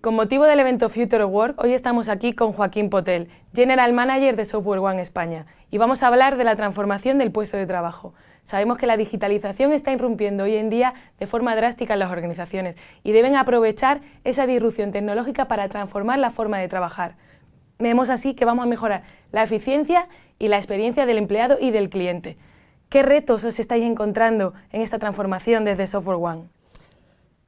Con motivo del evento Future Work, hoy estamos aquí con Joaquín Potel, General Manager de Software One España, y vamos a hablar de la transformación del puesto de trabajo. Sabemos que la digitalización está irrumpiendo hoy en día de forma drástica en las organizaciones y deben aprovechar esa disrupción tecnológica para transformar la forma de trabajar. Vemos así que vamos a mejorar la eficiencia y la experiencia del empleado y del cliente. ¿Qué retos os estáis encontrando en esta transformación desde Software One?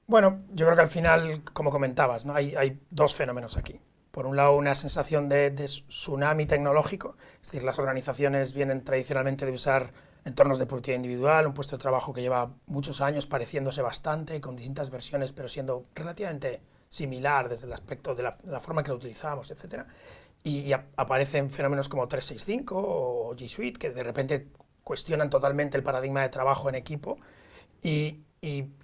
Bueno, yo creo que al final, como comentabas, ¿no? hay dos fenómenos aquí. Por un lado, una sensación de tsunami tecnológico, es decir, las organizaciones vienen tradicionalmente de usar entornos de productividad individual, un puesto de trabajo que lleva muchos años pareciéndose bastante, con distintas versiones, pero siendo relativamente similar desde el aspecto de la forma que lo utilizábamos, etc. Y aparecen fenómenos como 365 o G Suite, que de repente cuestionan totalmente el paradigma de trabajo en equipo, y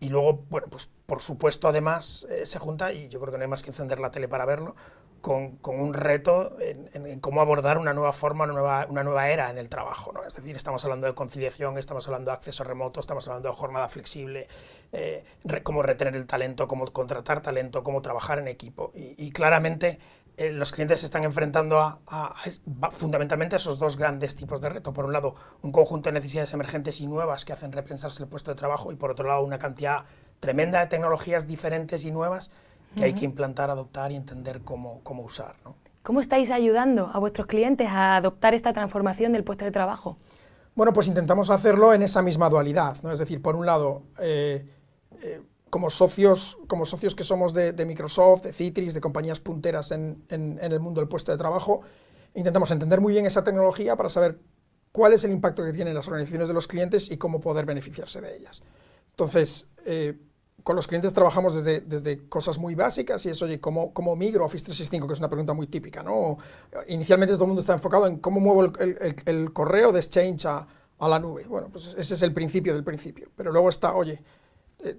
luego, bueno, pues por supuesto, además, se junta, y yo creo que no hay más que encender la tele para verlo, con un reto en cómo abordar una nueva forma, una nueva era en el trabajo, ¿no? Es decir, estamos hablando de conciliación, estamos hablando de acceso remoto, estamos hablando de jornada flexible, cómo retener el talento, cómo contratar talento, cómo trabajar en equipo. Y claramente los clientes se están enfrentando fundamentalmente a esos dos grandes tipos de reto. Por un lado, un conjunto de necesidades emergentes y nuevas que hacen repensarse el puesto de trabajo, y por otro lado, una cantidad tremenda de tecnologías diferentes y nuevas que hay que implantar, adoptar y entender cómo usar, ¿no? ¿Cómo estáis ayudando a vuestros clientes a adoptar esta transformación del puesto de trabajo? Bueno, pues intentamos hacerlo en esa misma dualidad, ¿no? Es decir, por un lado, como socios que somos de Microsoft, de Citrix, de compañías punteras en el mundo del puesto de trabajo, intentamos entender muy bien esa tecnología para saber cuál es el impacto que tiene en las organizaciones de los clientes y cómo poder beneficiarse de ellas. Entonces, con los clientes trabajamos desde cosas muy básicas, y es, oye, ¿cómo migro Office 365? Que es una pregunta muy típica, ¿no? Inicialmente todo el mundo está enfocado en cómo muevo el correo de Exchange a la nube. Bueno, pues ese es el principio del principio. Pero luego está, oye,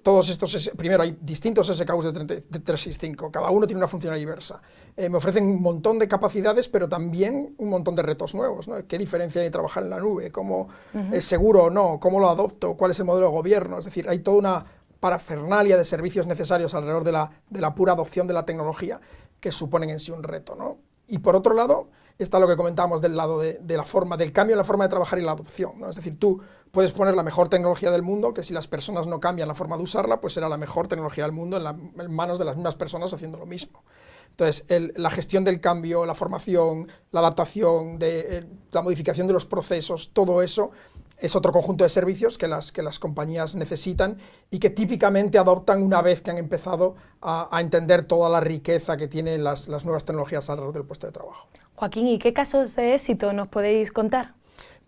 todos estos, primero hay distintos SKUs de 365, cada uno tiene una funcionalidad diversa. Me ofrecen un montón de capacidades, pero también un montón de retos nuevos, ¿no? ¿Qué diferencia hay de trabajar en la nube? ¿Cómo es seguro o no? ¿Cómo lo adopto? ¿Cuál es el modelo de gobierno? Es decir, hay toda una parafernalia de servicios necesarios alrededor de la pura adopción de la tecnología que suponen en sí un reto, ¿no? Y por otro lado, está lo que comentábamos del lado de la forma, del cambio en la forma de trabajar y la adopción, ¿no? Es decir, tú puedes poner la mejor tecnología del mundo, que si las personas no cambian la forma de usarla, pues será la mejor tecnología del mundo en manos de las mismas personas haciendo lo mismo. Entonces, la gestión del cambio, la formación, la adaptación, la modificación de los procesos, todo eso es otro conjunto de servicios que las compañías necesitan y que típicamente adoptan una vez que han empezado a entender toda la riqueza que tienen las nuevas tecnologías alrededor del puesto de trabajo. Joaquín, ¿y qué casos de éxito nos podéis contar?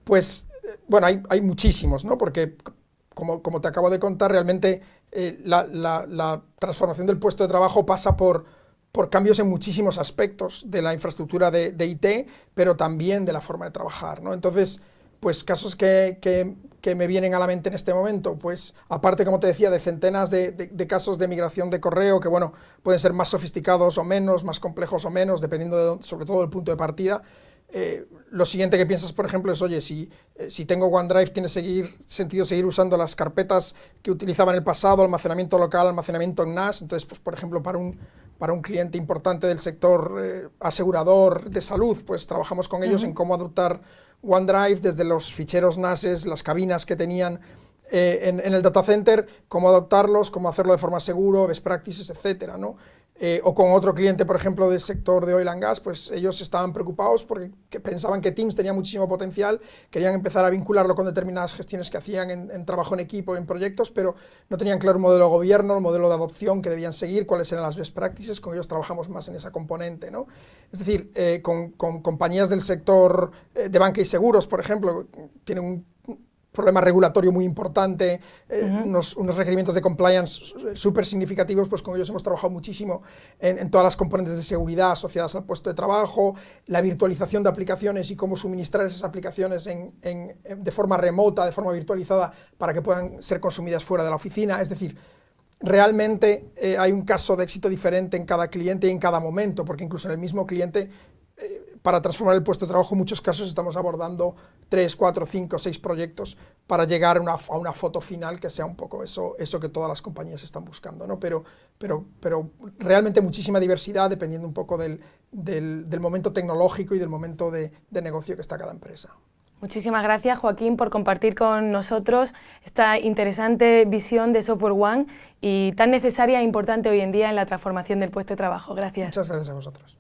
Pues, bueno, hay muchísimos, ¿no? Porque, como te acabo de contar, realmente la transformación del puesto de trabajo pasa por cambios en muchísimos aspectos de la infraestructura de IT, pero también de la forma de trabajar, ¿no? Entonces, pues casos que me vienen a la mente en este momento, pues aparte, como te decía, de centenas de casos de migración de correo, que bueno, pueden ser más sofisticados o menos, más complejos o menos, dependiendo sobre todo del punto de partida. Lo siguiente que piensas, por ejemplo, es, oye, si tengo OneDrive, tiene sentido seguir usando las carpetas que utilizaba en el pasado, almacenamiento local, almacenamiento en NAS. Entonces, pues por ejemplo, para un cliente importante del sector asegurador de salud, pues trabajamos con ellos en cómo adoptar OneDrive desde los ficheros NAS, las cabinas que tenían en el data center, cómo adoptarlos, cómo hacerlo de forma segura, best practices, etcétera, ¿no? O con otro cliente, por ejemplo, del sector de oil and gas, pues ellos estaban preocupados porque pensaban que Teams tenía muchísimo potencial, querían empezar a vincularlo con determinadas gestiones que hacían en trabajo en equipo, en proyectos, pero no tenían claro el modelo de gobierno, el modelo de adopción que debían seguir, cuáles eran las best practices. Con ellos trabajamos más en esa componente, ¿no? Es decir, con compañías del sector de banca y seguros, por ejemplo, tienen un problema regulatorio muy importante, unos requerimientos de compliance súper significativos, pues con ellos hemos trabajado muchísimo en todas las componentes de seguridad asociadas al puesto de trabajo, la virtualización de aplicaciones y cómo suministrar esas aplicaciones de forma remota, de forma virtualizada, para que puedan ser consumidas fuera de la oficina. Es decir, realmente hay un caso de éxito diferente en cada cliente y en cada momento, porque incluso en el mismo cliente para transformar el puesto de trabajo, en muchos casos estamos abordando 3, 4, 5, 6 proyectos para llegar a una foto final que sea un poco eso que todas las compañías están buscando, ¿no? Pero realmente muchísima diversidad dependiendo un poco del momento tecnológico y del momento de negocio que está cada empresa. Muchísimas gracias, Joaquín, por compartir con nosotros esta interesante visión de Software One y tan necesaria e importante hoy en día en la transformación del puesto de trabajo. Gracias. Muchas gracias a vosotros.